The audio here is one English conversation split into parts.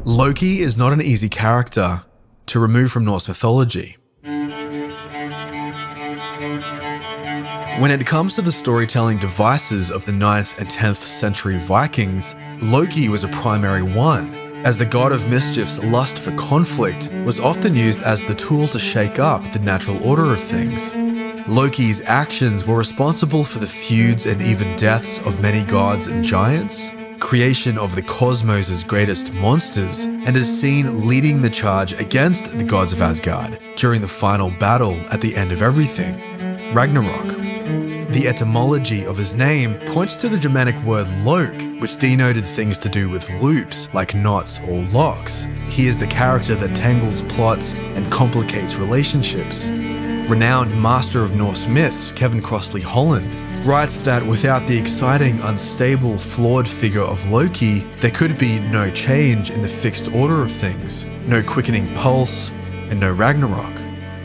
Loki is not an easy character to remove from Norse mythology. When it comes to the storytelling devices of the 9th and 10th century Vikings, Loki was a primary one, as the god of mischief's lust for conflict was often used as the tool to shake up the natural order of things. Loki's actions were responsible for the feuds and even deaths of many gods and giants, creation of the cosmos' greatest monsters, and is seen leading the charge against the gods of Asgard during the final battle at the end of everything, Ragnarok. The etymology of his name points to the Germanic word lok, which denoted things to do with loops, like knots or locks. He is the character that tangles plots and complicates relationships. Renowned master of Norse myths, Kevin Crossley Holland, writes that without the exciting, unstable, flawed figure of Loki, there could be no change in the fixed order of things, no quickening pulse, and no Ragnarok.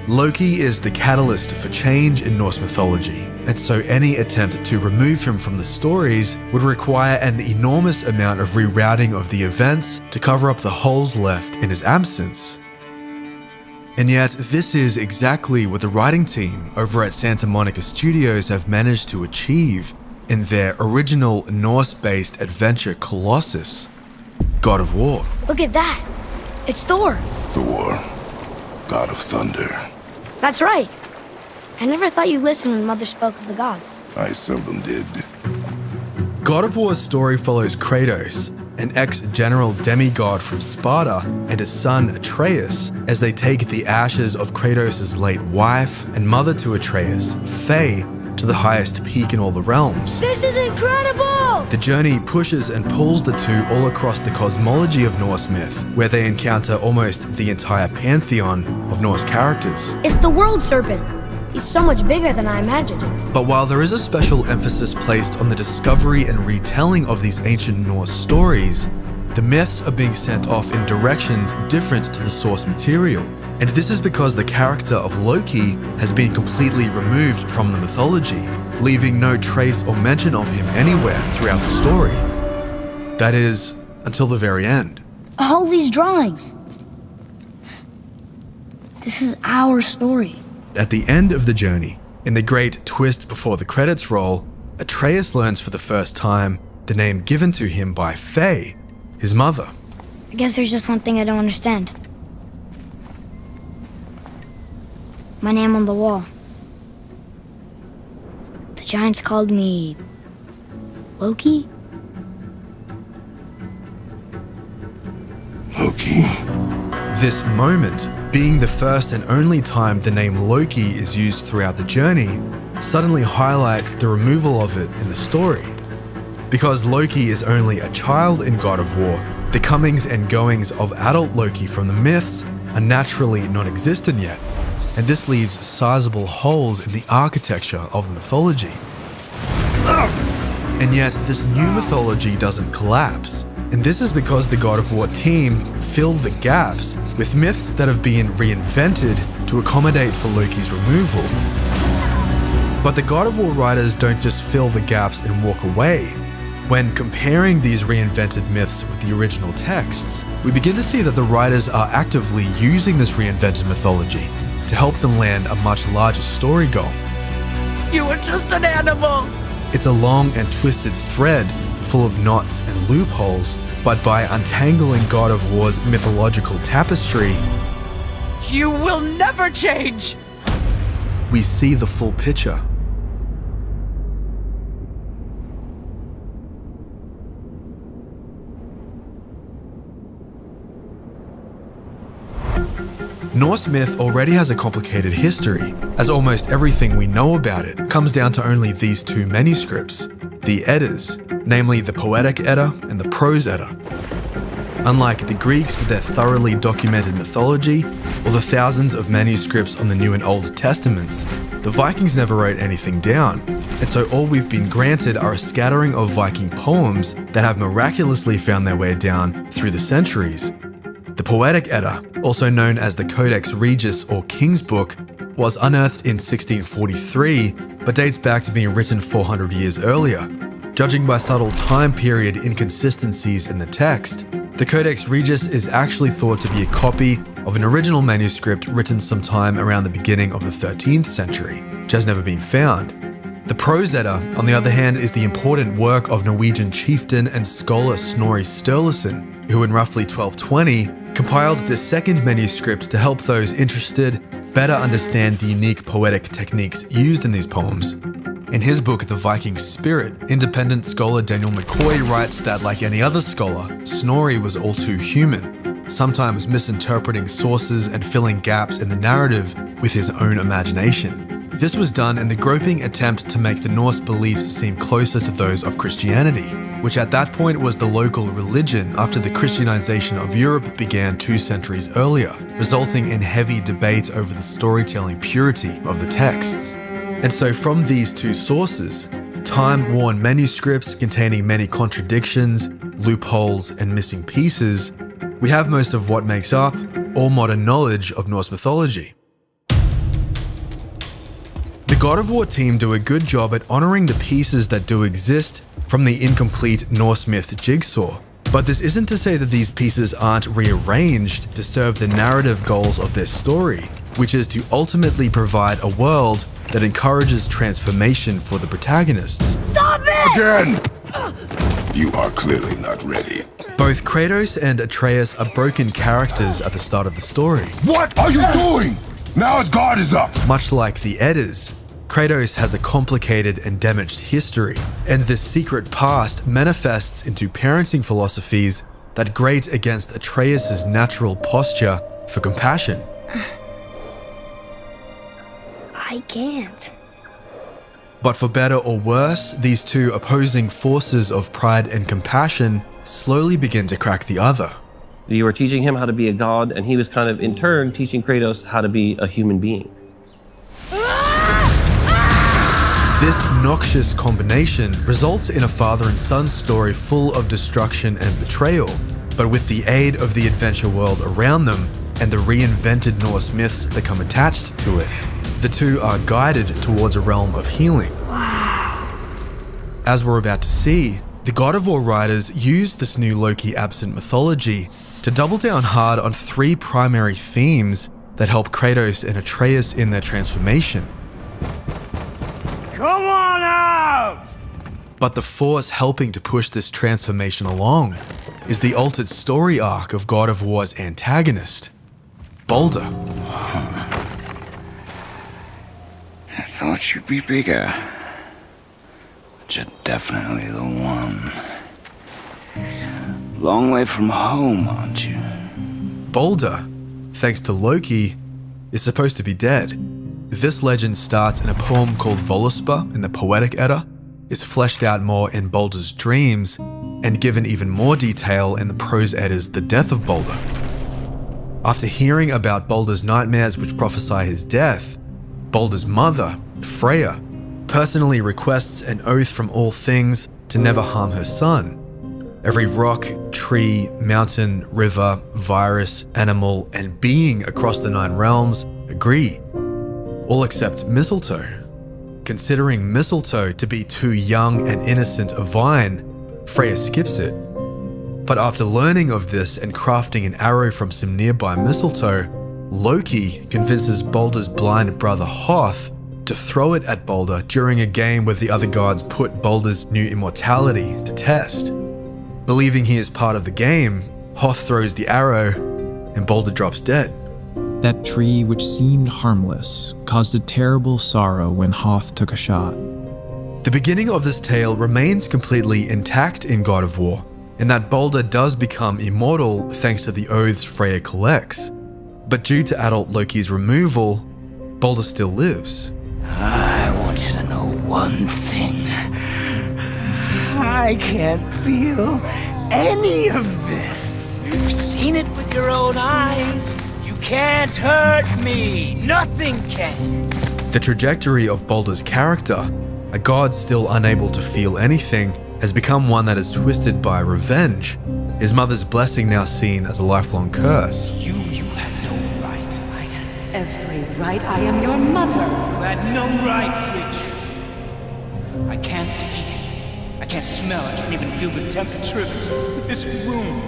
Loki is the catalyst for change in Norse mythology, and so any attempt to remove him from the stories would require an enormous amount of rerouting of the events to cover up the holes left in his absence. And yet, this is exactly what the writing team over at Santa Monica Studios have managed to achieve in their original Norse-based adventure colossus, God of War. Look at that! It's Thor! Thor, god of thunder. That's right! I never thought you listened when Mother spoke of the gods. I seldom did. God of War's story follows Kratos, an ex-general demigod from Sparta, and his son Atreus, as they take the ashes of Kratos' late wife and mother to Atreus, Faye, to the highest peak in all the realms. This is incredible! The journey pushes and pulls the two all across the cosmology of Norse myth, where they encounter almost the entire pantheon of Norse characters. It's the World Serpent. He's so much bigger than I imagined. But while there is a special emphasis placed on the discovery and retelling of these ancient Norse stories, the myths are being sent off in directions different to the source material. And this is because the character of Loki has been completely removed from the mythology, leaving no trace or mention of him anywhere throughout the story. That is, until the very end. All these drawings. This is our story. At the end of the journey, in the great twist before the credits roll, Atreus learns for the first time the name given to him by Faye, his mother. I guess there's just one thing I don't understand. My name on the wall. The giants called me... Loki? Loki. This moment, being the first and only time the name Loki is used throughout the journey, suddenly highlights the removal of it in the story. Because Loki is only a child in God of War, the comings and goings of adult Loki from the myths are naturally non-existent yet, and this leaves sizable holes in the architecture of the mythology. And yet, this new mythology doesn't collapse, and this is because the God of War team filled the gaps with myths that have been reinvented to accommodate for Loki's removal. But the God of War writers don't just fill the gaps and walk away. When comparing these reinvented myths with the original texts, we begin to see that the writers are actively using this reinvented mythology to help them land a much larger story goal. You were just an animal! It's a long and twisted thread full of knots and loopholes, but by untangling God of War's mythological tapestry, You will never change! we see the full picture. Norse myth already has a complicated history, as almost everything we know about it comes down to only these two manuscripts, the Eddas, namely the Poetic Edda and the Prose Edda. Unlike the Greeks with their thoroughly documented mythology, or the thousands of manuscripts on the New and Old Testaments, the Vikings never wrote anything down, and so all we've been granted are a scattering of Viking poems that have miraculously found their way down through the centuries. The Poetic Edda, also known as the Codex Regius or King's Book, was unearthed in 1643, but dates back to being written 400 years earlier. Judging by subtle time period inconsistencies in the text, The Codex Regius is actually thought to be a copy of an original manuscript written sometime around the beginning of the 13th century, which has never been found. The Prose Edda, on the other hand, is the important work of Norwegian chieftain and scholar Snorri Sturluson, who in roughly 1220 compiled this second manuscript to help those interested better understand the unique poetic techniques used in these poems. In his book, The Viking Spirit, independent scholar Daniel McCoy writes that, like any other scholar, Snorri was all too human, sometimes misinterpreting sources and filling gaps in the narrative with his own imagination. This was done in the groping attempt to make the Norse beliefs seem closer to those of Christianity, which at that point was the local religion after the Christianization of Europe began 2 centuries earlier, resulting in heavy debate over the storytelling purity of the texts. And so from these two sources, time-worn manuscripts containing many contradictions, loopholes, and missing pieces, we have most of what makes up all modern knowledge of Norse mythology. The God of War team do a good job at honoring the pieces that do exist from the incomplete Norse myth jigsaw. But this isn't to say that these pieces aren't rearranged to serve the narrative goals of their story, which is to ultimately provide a world that encourages transformation for the protagonists. Stop it! Again! You are clearly not ready. Both Kratos and Atreus are broken characters at the start of the story. What are you doing? Now his guard is up. Much like the Eddas, Kratos has a complicated and damaged history, and this secret past manifests into parenting philosophies that grate against Atreus' natural posture for compassion. I can't. But for better or worse, these two opposing forces of pride and compassion slowly begin to crack the other. You were teaching him how to be a god, and he was kind of, in turn, teaching Kratos how to be a human being. This noxious combination results in a father and son story full of destruction and betrayal, but with the aid of the adventure world around them and the reinvented Norse myths that come attached to it, the two are guided towards a realm of healing. Wow. As we're about to see, the God of War writers used this new Loki-absent mythology to double down hard on 3 primary themes that help Kratos and Atreus in their transformation. Come on out! But the force helping to push this transformation along is the altered story arc of God of War's antagonist, Baldur. I thought you'd be bigger. But you're definitely the one. Long way from home, aren't you? Baldur, thanks to Loki, is supposed to be dead. This legend starts in a poem called Voluspa in the Poetic Edda, is fleshed out more in Baldur's dreams, and given even more detail in the Prose Edda's The Death of Baldur. After hearing about Baldur's nightmares which prophesy his death, Baldur's mother, Freya, personally requests an oath from all things to never harm her son. Every rock, tree, mountain, river, virus, animal, and being across the 9 realms agree, all except mistletoe. Considering mistletoe to be too young and innocent a vine, Freya skips it. But after learning of this and crafting an arrow from some nearby mistletoe, Loki convinces Baldur's blind brother Hoth to throw it at Baldur during a game where the other gods put Baldur's new immortality to test. Believing he is part of the game, Hoth throws the arrow and Baldur drops dead. That tree which seemed harmless caused a terrible sorrow when Hoth took a shot. The beginning of this tale remains completely intact in God of War, in that Baldur does become immortal thanks to the oaths Freya collects. But due to adult Loki's removal, Baldur still lives. I want you to know one thing. I can't feel any of this. You've seen it with your own eyes. You can't hurt me. Nothing can. The trajectory of Baldur's character, a god still unable to feel anything, has become one that is twisted by revenge, his mother's blessing now seen as a lifelong curse. You had no right. I had every right. I am your mother. You had no right, witch. I can't taste. I can't smell. I can't even feel the temperature of this room.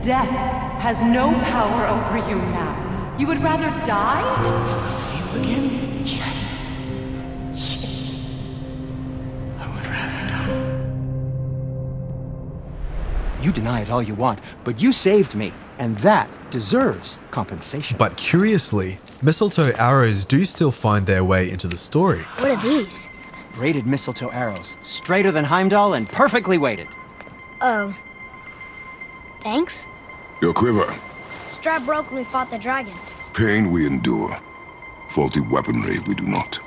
Death has no power over you now. You would rather die? Never feel again? Yes. I would rather die. You deny it all you want, but you saved me, and that deserves compensation. But curiously, mistletoe arrows do still find their way into the story. What are these? Braided mistletoe arrows, straighter than Heimdall and perfectly weighted. Oh. Thanks? Your quiver. Strap broke when we fought the dragon. Pain we endure. Faulty weaponry we do not.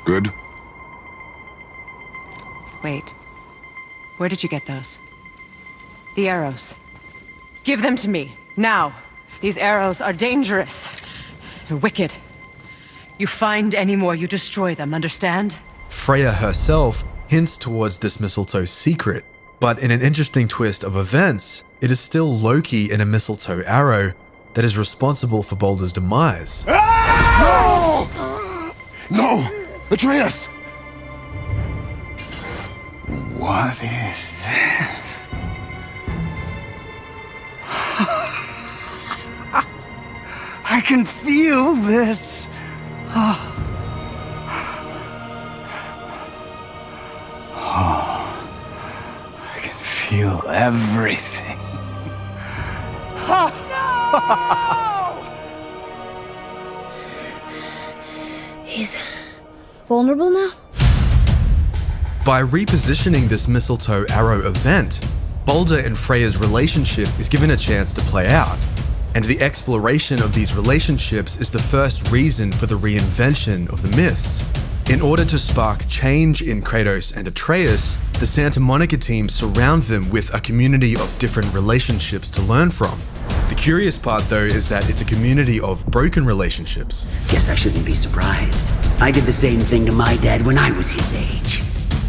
Good? Wait. Where did you get those? The arrows. Give them to me, now. These arrows are dangerous. They're wicked. You find any more, you destroy them, understand? Freya herself hints towards this mistletoe secret, but in an interesting twist of events, it is still Loki in a mistletoe arrow that is responsible for Baldur's demise. No! No! Atreus! What is that? I can feel this. I can feel everything. He's vulnerable now? By repositioning this mistletoe arrow event, Baldur and Freya's relationship is given a chance to play out, and the exploration of these relationships is the first reason for the reinvention of the myths. In order to spark change in Kratos and Atreus, the Santa Monica team surround them with a community of different relationships to learn from. The curious part, though, is that it's a community of broken relationships. Guess I shouldn't be surprised. I did the same thing to my dad when I was his age.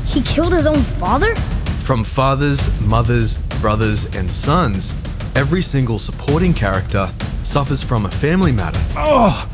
He killed his own father? From fathers, mothers, brothers, and sons, every single supporting character suffers from a family matter. Oh,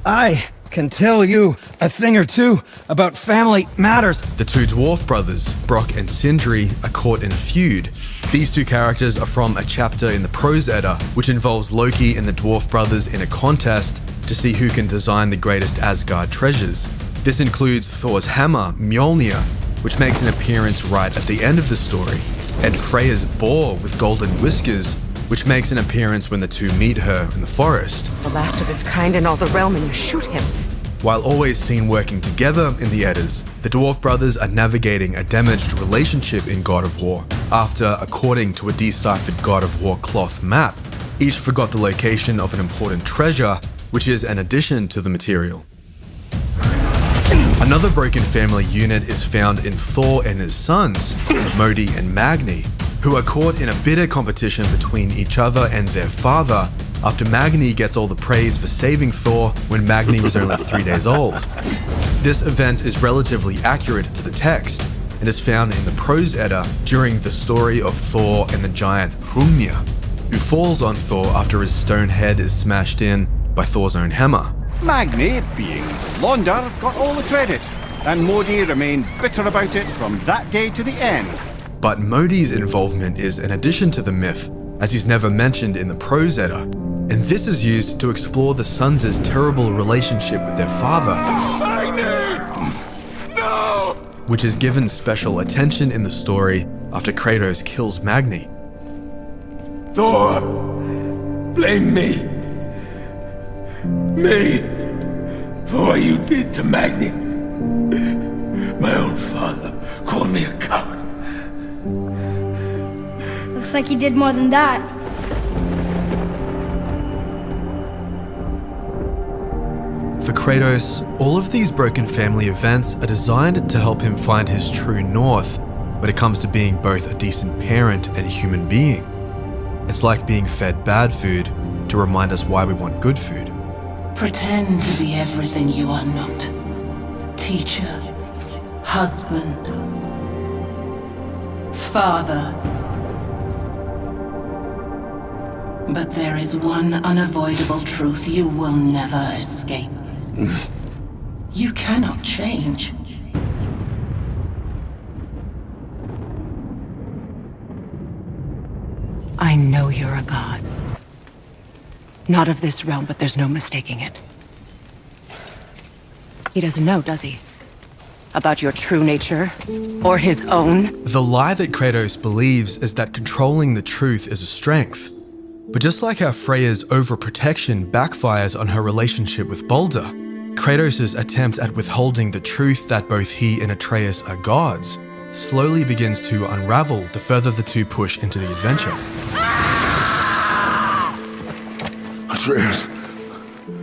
I can tell you a thing or two about family matters. The two dwarf brothers, Brock and Sindri, are caught in a feud. These two characters are from a chapter in the Prose Edda, which involves Loki and the dwarf brothers in a contest to see who can design the greatest Asgard treasures. This includes Thor's hammer, Mjolnir, which makes an appearance right at the end of the story, and Freya's boar with golden whiskers, which makes an appearance when the two meet her in the forest. The last of his kind in all the realm, and you shoot him. While always seen working together in the Eddas, the dwarf brothers are navigating a damaged relationship in God of War after, according to a deciphered God of War cloth map, each forgot the location of an important treasure, which is an addition to the material. Another broken family unit is found in Thor and his sons, Modi and Magni, who are caught in a bitter competition between each other and their father after Magni gets all the praise for saving Thor when Magni was only 3 days old. This event is relatively accurate to the text and is found in the Prose Edda during the story of Thor and the giant Hrungnir, who falls on Thor after his stone head is smashed in by Thor's own hammer. Magni, being Londar, got all the credit, and Modi remained bitter about it from that day to the end. But Modi's involvement is an addition to the myth, as he's never mentioned in the Prose Edda, and this is used to explore the sons' terrible relationship with their father, No! which is given special attention in the story after Kratos kills Magni. Thor! Blame me! Me! For what you did to Magni. My own father called me a coward. Looks like he did more than that. For Kratos, all of these broken family events are designed to help him find his true north when it comes to being both a decent parent and a human being. It's like being fed bad food to remind us why we want good food. Pretend to be everything you are not. Teacher, husband, father. But there is one unavoidable truth you will never escape. You cannot change. I know you're a god. Not of this realm, but there's no mistaking it. He doesn't know, does he? About your true nature, or his own? The lie that Kratos believes is that controlling the truth is a strength. But just like how Freya's overprotection backfires on her relationship with Baldur, Kratos' attempt at withholding the truth that both he and Atreus are gods slowly begins to unravel the further the two push into the adventure. Atreus.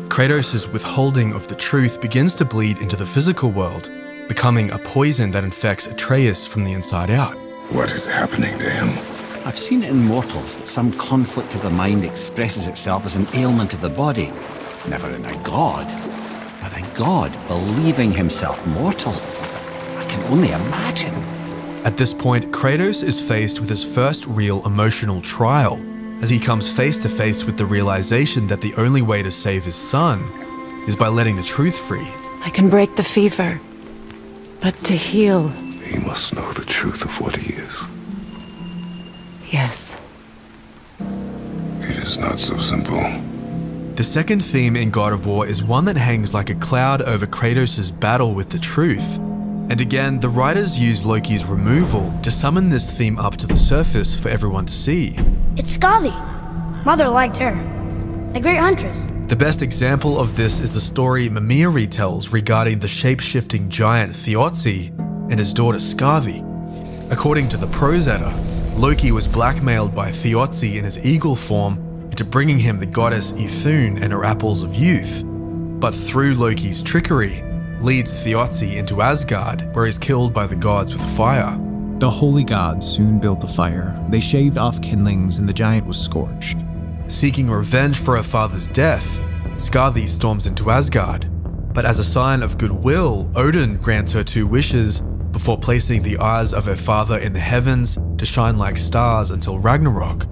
Kratos' withholding of the truth begins to bleed into the physical world, becoming a poison that infects Atreus from the inside out. What is happening to him? I've seen it in mortals that some conflict of the mind expresses itself as an ailment of the body. Never in a god, but a god believing himself mortal. I can only imagine. At this point, Kratos is faced with his first real emotional trial, as he comes face to face with the realization that the only way to save his son is by letting the truth free. I can break the fever, but to heal... He must know the truth of what he is. Yes. It is not so simple. The second theme in God of War is one that hangs like a cloud over Kratos' battle with the truth. And again, the writers use Loki's removal to summon this theme up to the surface for everyone to see. It's Skathi. Mother liked her. The great huntress. The best example of this is the story Mimir retells regarding the shape-shifting giant Thiazi and his daughter Skathi. According to the Prose Edda, Loki was blackmailed by Thiazi in his eagle form into bringing him the goddess Ithune and her apples of youth. But through Loki's trickery, leads Thiazi into Asgard, where he's killed by the gods with fire. The holy gods soon built the fire. They shaved off kindlings and the giant was scorched. Seeking revenge for her father's death, Skathi storms into Asgard. But as a sign of goodwill, Odin grants her 2 wishes before placing the eyes of her father in the heavens to shine like stars until Ragnarok.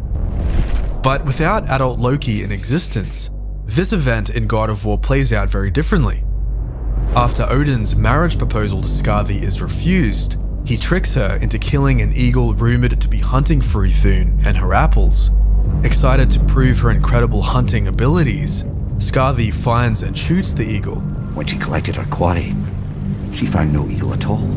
But without adult Loki in existence, this event in God of War plays out very differently. After Odin's marriage proposal to Skathi is refused, he tricks her into killing an eagle rumored to be hunting for Ithune and her apples. Excited to prove her incredible hunting abilities, Skathi finds and shoots the eagle. When she collected her quarry, she found no eagle at all.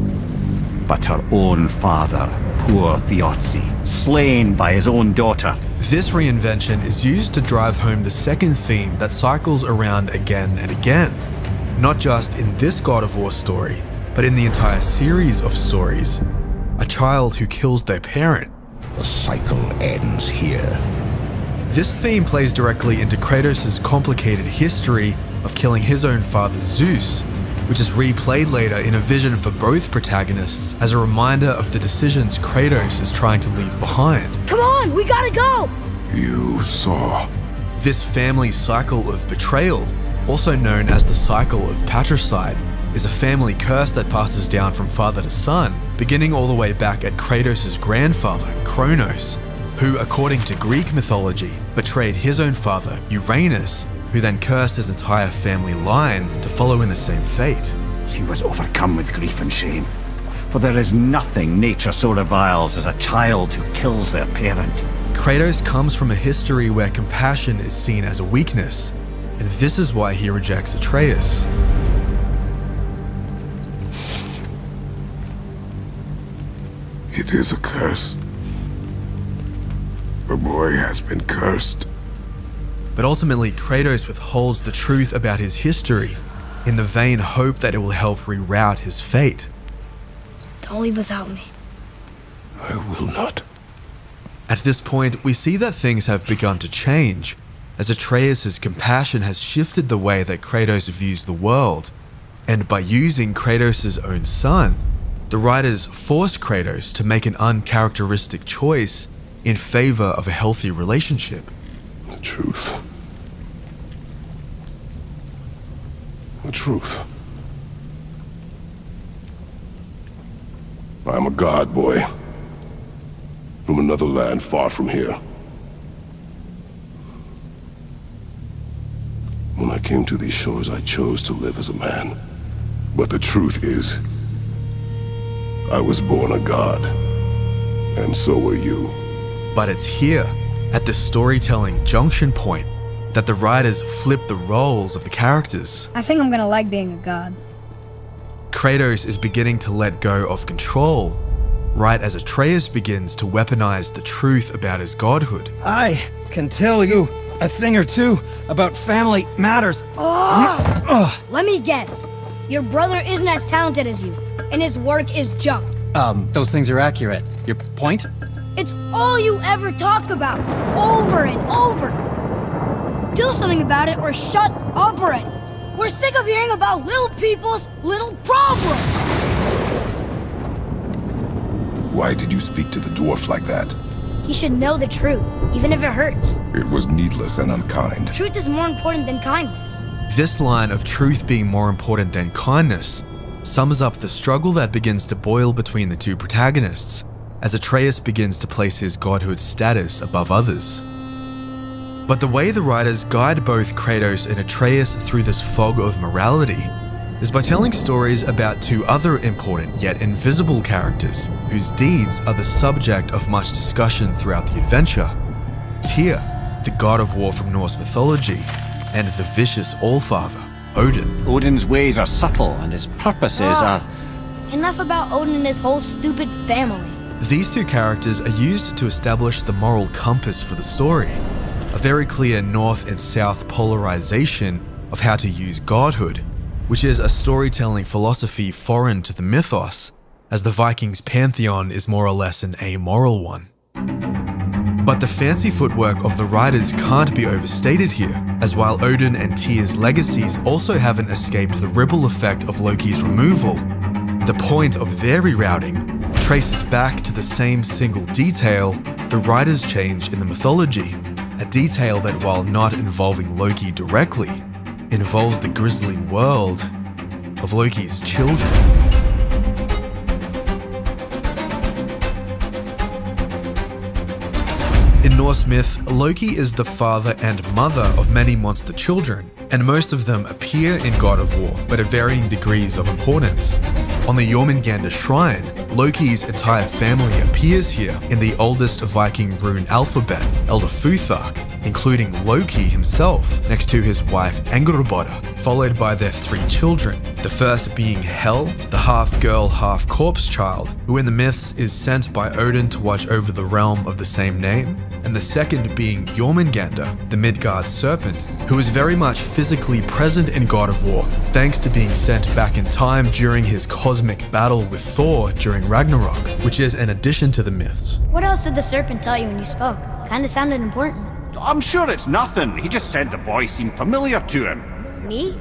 But her own father, poor Thiazi, slain by his own daughter. This reinvention is used to drive home the second theme that cycles around again and again. Not just in this God of War story, but in the entire series of stories. A child who kills their parent. The cycle ends here. This theme plays directly into Kratos' complicated history of killing his own father Zeus, which is replayed later in a vision for both protagonists as a reminder of the decisions Kratos is trying to leave behind. Come on, we gotta go! You saw. This family cycle of betrayal, also known as the cycle of patricide, is a family curse that passes down from father to son, beginning all the way back at Kratos' grandfather, Kronos, who, according to Greek mythology, betrayed his own father, Uranus, who then cursed his entire family line to follow in the same fate. She was overcome with grief and shame. For there is nothing nature so reviles as a child who kills their parent. Kratos comes from a history where compassion is seen as a weakness, and this is why he rejects Atreus. It is a curse. The boy has been cursed. But ultimately, Kratos withholds the truth about his history in the vain hope that it will help reroute his fate. Don't leave without me. I will not. At this point, we see that things have begun to change, as Atreus' compassion has shifted the way that Kratos views the world, and by using Kratos' own son, the writers force Kratos to make an uncharacteristic choice in favor of a healthy relationship. The truth. The truth. I am a god, boy. From another land far from here. When I came to these shores, I chose to live as a man. But the truth is, I was born a god. And so were you. But it's here, at the storytelling junction point that the writers flip the roles of the characters. I think I'm gonna like being a god. Kratos is beginning to let go of control, right as Atreus begins to weaponize the truth about his godhood. I can tell you a thing or two about family matters. Let me guess. Your brother isn't as talented as you, and his work is junk. Those things are accurate. Your point? It's all you ever talk about, over and over. Do something about it or shut up already. We're sick of hearing about little people's little problems. Why did you speak to the dwarf like that? He should know the truth, even if it hurts. It was needless and unkind. Truth is more important than kindness. This line of truth being more important than kindness sums up the struggle that begins to boil between the two protagonists as Atreus begins to place his godhood status above others. But the way the writers guide both Kratos and Atreus through this fog of morality is by telling stories about two other important yet invisible characters whose deeds are the subject of much discussion throughout the adventure. Tyr, the god of war from Norse mythology, and the vicious Allfather, Odin. Odin's ways are subtle and his purposes are... Enough about Odin and his whole stupid family. These two characters are used to establish the moral compass for the story, a very clear north and south polarization of how to use godhood, which is a storytelling philosophy foreign to the mythos, as the Vikings' pantheon is more or less an amoral one. But the fancy footwork of the writers can't be overstated here, as while Odin and Tyr's legacies also haven't escaped the ripple effect of Loki's removal, the point of their rerouting traces back to the same single detail the writers change in the mythology, a detail that, while not involving Loki directly, involves the grisly world of Loki's children. In Norse myth, Loki is the father and mother of many monster children, and most of them appear in God of War, but at varying degrees of importance. On the Jormungandr shrine, Loki's entire family appears here in the oldest Viking rune alphabet, Elder Futhark, including Loki himself, next to his wife Angrboda, followed by their 3 children, the first being Hel, the half-girl, half-corpse child, who in the myths is sent by Odin to watch over the realm of the same name, and the second being Jormungandr, the Midgard serpent, who is very much physically present in God of War, thanks to being sent back in time during his cosmic battle with Thor during Ragnarok, which is an addition to the myths. What else did the serpent tell you when you spoke? Kinda sounded important. I'm sure it's nothing. He just said the boy seemed familiar to him. Me?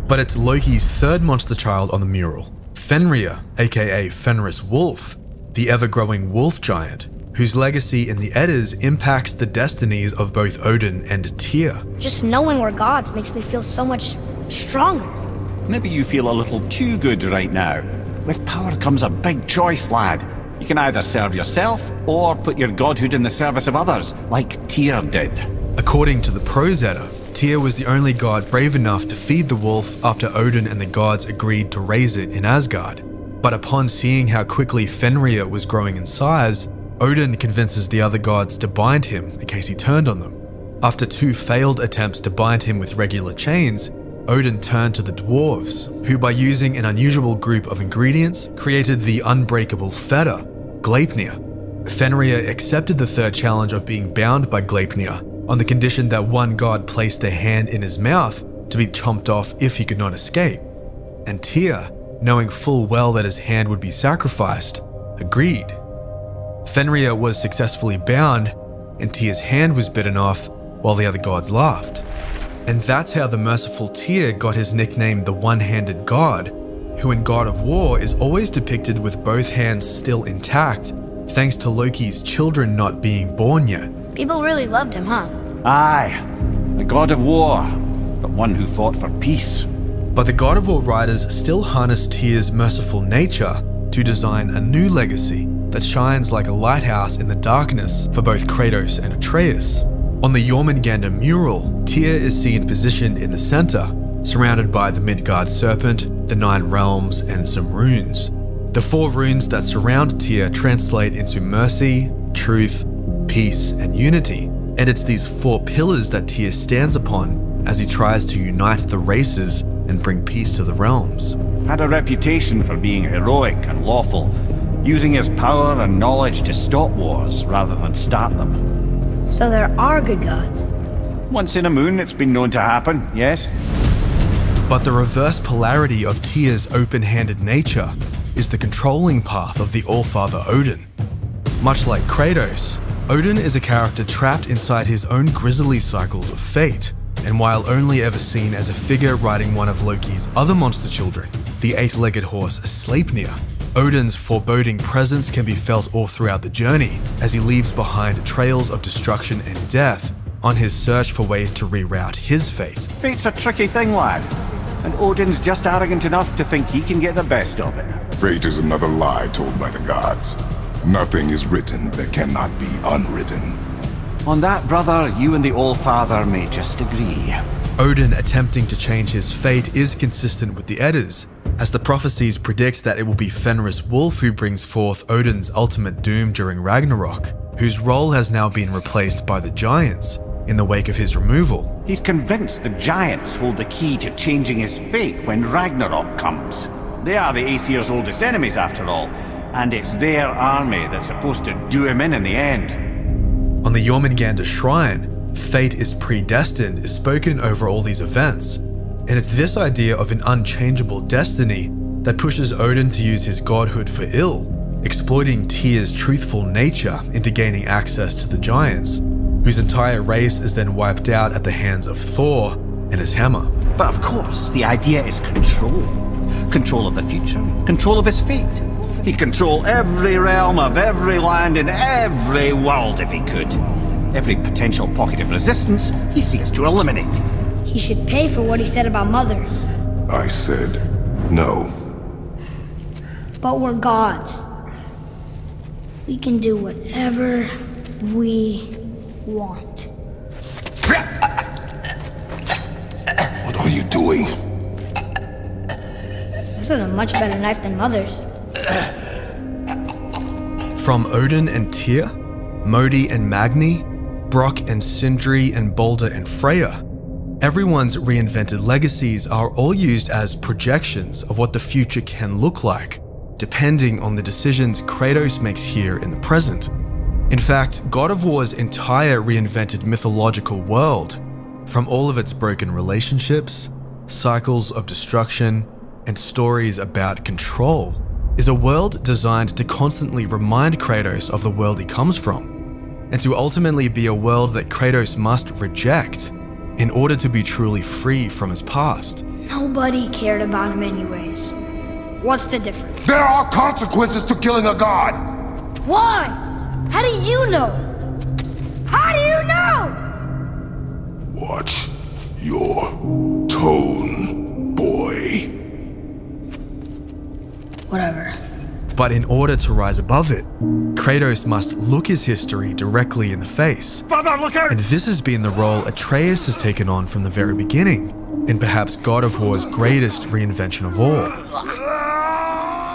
But it's Loki's third monster child on the mural, Fenrir, aka Fenris Wolf, the ever-growing wolf giant, whose legacy in the Eddas impacts the destinies of both Odin and Tyr. Just knowing we're gods makes me feel so much stronger. Maybe you feel a little too good right now. With power comes a big choice, lad. You can either serve yourself or put your godhood in the service of others, like Tyr did. According to the Prose Edda, Tyr was the only god brave enough to feed the wolf after Odin and the gods agreed to raise it in Asgard. But upon seeing how quickly Fenrir was growing in size, Odin convinces the other gods to bind him in case he turned on them. After 2 failed attempts to bind him with regular chains, Odin turned to the dwarves, who by using an unusual group of ingredients created the unbreakable fetter, Gleipnir. Fenrir accepted the third challenge of being bound by Gleipnir on the condition that one god placed their hand in his mouth to be chomped off if he could not escape. And Tyr, knowing full well that his hand would be sacrificed, agreed. Fenrir was successfully bound, and Tyr's hand was bitten off while the other gods laughed. And that's how the merciful Tyr got his nickname the One-Handed God, who in God of War is always depicted with both hands still intact, thanks to Loki's children not being born yet. People really loved him, huh? Aye, a god of war, but one who fought for peace. But the God of War writers still harness Tyr's merciful nature to design a new legacy that shines like a lighthouse in the darkness for both Kratos and Atreus. On the Jormungandr mural, Tyr is seen positioned in the center, surrounded by the Midgard serpent, the 9 realms, and some runes. The 4 runes that surround Tyr translate into mercy, truth, peace, and unity, And it's these 4 pillars that Tyr stands upon as he tries to unite the races and bring peace to the realms. Had a reputation for being heroic and lawful, using his power and knowledge to stop wars rather than start them. So there are good gods. Once in a moon, it's been known to happen, yes? But the reverse polarity of Tyr's open-handed nature is the controlling path of the Allfather Odin. Much like Kratos, Odin is a character trapped inside his own grisly cycles of fate, and while only ever seen as a figure riding one of Loki's other monster children, the 8-legged horse Sleipnir, Odin's foreboding presence can be felt all throughout the journey as he leaves behind trails of destruction and death on his search for ways to reroute his fate. Fate's a tricky thing, lad. And Odin's just arrogant enough to think he can get the best of it. Fate is another lie told by the gods. Nothing is written that cannot be unwritten. On that, brother, you and the Allfather may just agree. Odin attempting to change his fate is consistent with the Eddas, as the prophecies predict that it will be Fenris Wolf who brings forth Odin's ultimate doom during Ragnarok, whose role has now been replaced by the Giants in the wake of his removal. He's convinced the Giants hold the key to changing his fate when Ragnarok comes. They are the Aesir's oldest enemies, after all, and it's their army that's supposed to do him in the end. On the Jormungandr shrine, fate is predestined is spoken over all these events, and it's this idea of an unchangeable destiny that pushes Odin to use his godhood for ill, exploiting Tyr's truthful nature into gaining access to the Giants, whose entire race is then wiped out at the hands of Thor and his hammer. But of course, the idea is control. Control of the future, control of his fate. He'd control every realm of every land in every world if he could. Every potential pocket of resistance, he seeks to eliminate. He should pay for what he said about Mother. I said no. But we're gods. We can do whatever we want. What are you doing? This is a much better knife than Mother's. From Odin and Tyr, Modi and Magni, Brock and Sindri and Balder and Freya, everyone's reinvented legacies are all used as projections of what the future can look like, depending on the decisions Kratos makes here in the present. In fact, God of War's entire reinvented mythological world, from all of its broken relationships, cycles of destruction, and stories about control, is a world designed to constantly remind Kratos of the world he comes from, and to ultimately be a world that Kratos must reject in order to be truly free from his past. Nobody cared about him anyways. What's the difference? There are consequences to killing a god! Why? How do you know? How do you know? Watch your tone, boy. Whatever. But in order to rise above it, Kratos must look his history directly in the face. Brother, look out! And this has been the role Atreus has taken on from the very beginning, in perhaps God of War's greatest reinvention of all.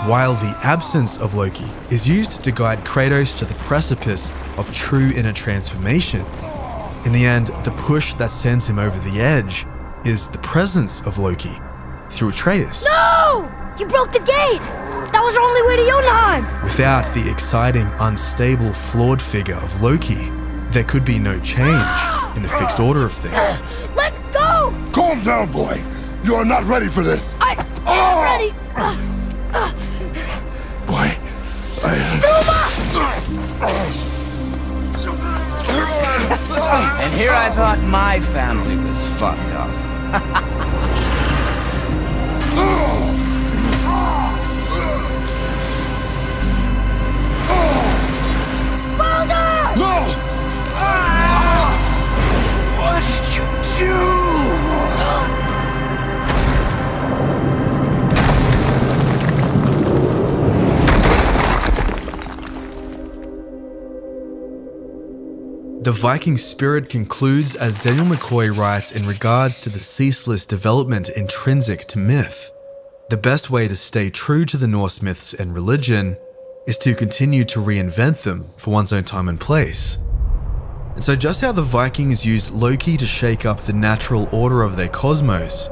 While the absence of Loki is used to guide Kratos to the precipice of true inner transformation, in the end, the push that sends him over the edge is the presence of Loki through Atreus. No! You broke the gate! That was our only way to Jotunheim! Without the exciting, unstable, flawed figure of Loki, there could be no change in the fixed order of things. Let go! Calm down, boy. You are not ready for this. I am ready! Boy, And here I thought my family was fucked up. Baldur! No! What did you do? The Viking spirit concludes as Daniel McCoy writes in regards to the ceaseless development intrinsic to myth. The best way to stay true to the Norse myths and religion is to continue to reinvent them for one's own time and place. And so just how the Vikings used Loki to shake up the natural order of their cosmos,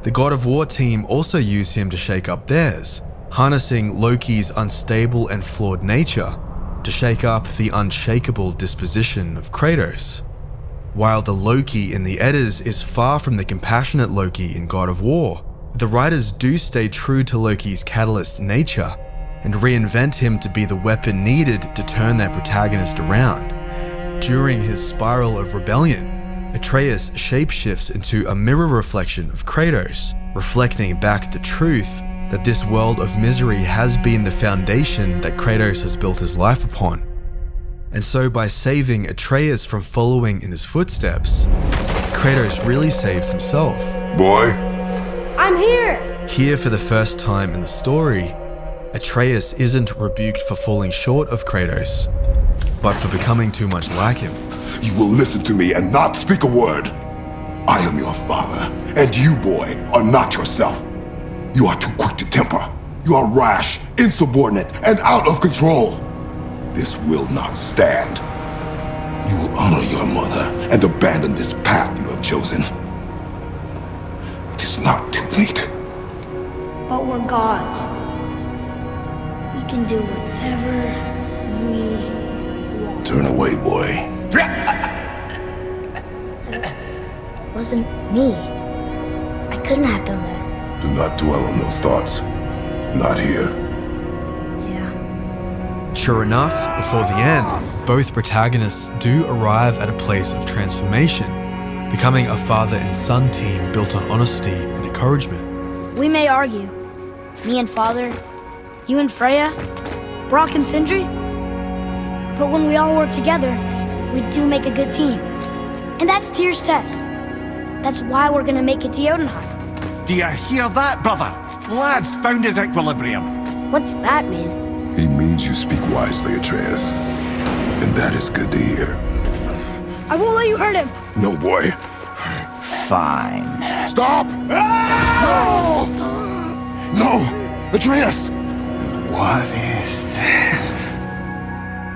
the God of War team also used him to shake up theirs, harnessing Loki's unstable and flawed nature to shake up the unshakable disposition of Kratos. While the Loki in the Eddas is far from the compassionate Loki in God of War, the writers do stay true to Loki's catalyst nature and reinvent him to be the weapon needed to turn their protagonist around. During his spiral of rebellion, Atreus shapeshifts into a mirror reflection of Kratos, reflecting back the truth that this world of misery has been the foundation that Kratos has built his life upon. And so by saving Atreus from following in his footsteps, Kratos really saves himself. Boy? I'm here! Here for the first time in the story, Atreus isn't rebuked for falling short of Kratos, but for becoming too much like him. You will listen to me and not speak a word. I am your father, and you, boy, are not yourself. You are too quick to temper. You are rash, insubordinate, and out of control. This will not stand. You will honor your mother and abandon this path you have chosen. It is not too late. But we're gods. We can do whatever we want. Turn away, boy. It wasn't me. I couldn't have done that. Do not dwell on those thoughts. Not here. Sure enough, before the end, both protagonists do arrive at a place of transformation, becoming a father and son team built on honesty and encouragement. We may argue. Me and Father, you and Freya, Brock and Sindri. But when we all work together, we do make a good team. And that's Tyr's test. That's why we're gonna make it to Jotunheim. Do you hear that, brother? Lad's found his equilibrium. What's that mean? He means you speak wisely, Atreus. And that is good to hear. I won't let you hurt him. No, boy. Fine. Stop! No! No! Atreus! What is this?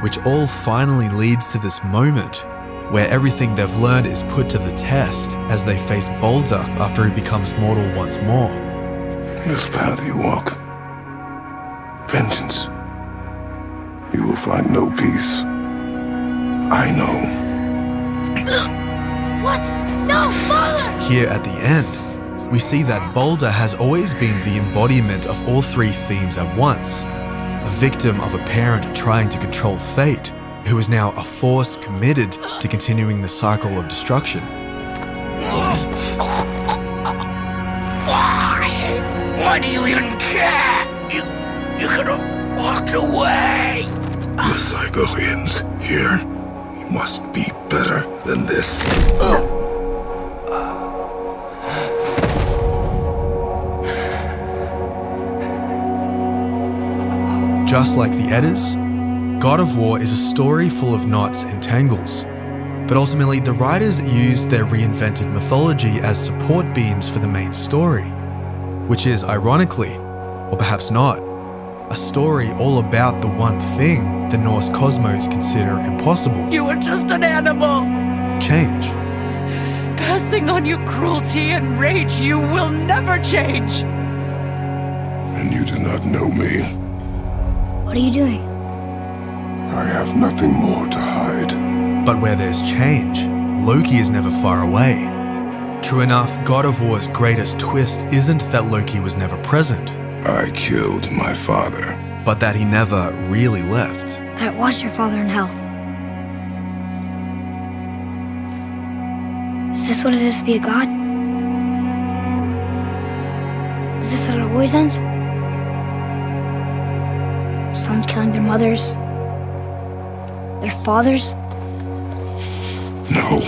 Which all finally leads to this moment where everything they've learned is put to the test as they face Balder after he becomes mortal once more. This path you walk, vengeance, you will find no peace. I know. What? No, Father! Here at the end, we see that Balder has always been the embodiment of all three themes at once. A victim of a parent trying to control fate, who is now a force committed to continuing the cycle of destruction. Why do you even care? You could have walked away. The cycle ends here. You must be better than this. Just like the Eddas, God of War is a story full of knots and tangles. But ultimately, the writers used their reinvented mythology as support beams for the main story, which is, ironically, or perhaps not, a story all about the one thing the Norse cosmos consider impossible. You were just an animal. Change. Passing on your cruelty and rage, you will never change. And you do not know me. What are you doing? I have nothing more to hide. But where there's change, Loki is never far away. True enough, God of War's greatest twist isn't that Loki was never present. I killed my father. But that he never really left. That was your father in hell. Is this what it is to be a god? Is this how it always ends? Sons killing their mothers? Their fathers? No.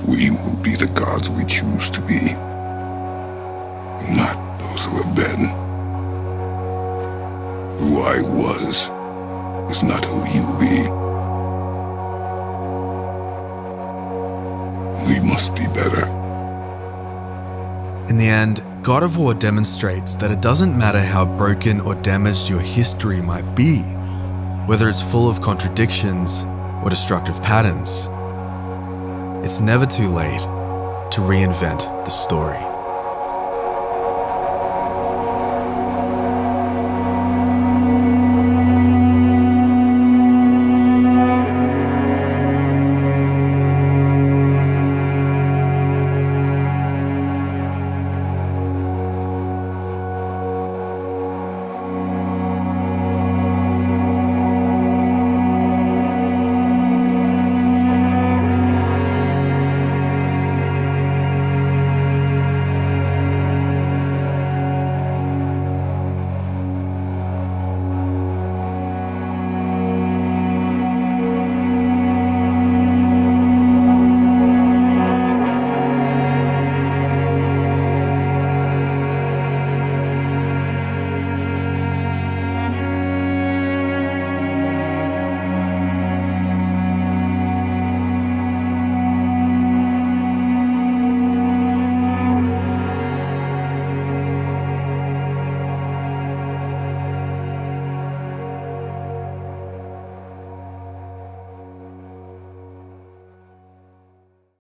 We will be the gods we choose to be. Not those who have been. Who I was is not who you'll be. We must be better. In the end, God of War demonstrates that it doesn't matter how broken or damaged your history might be, whether it's full of contradictions or destructive patterns, it's never too late to reinvent the story.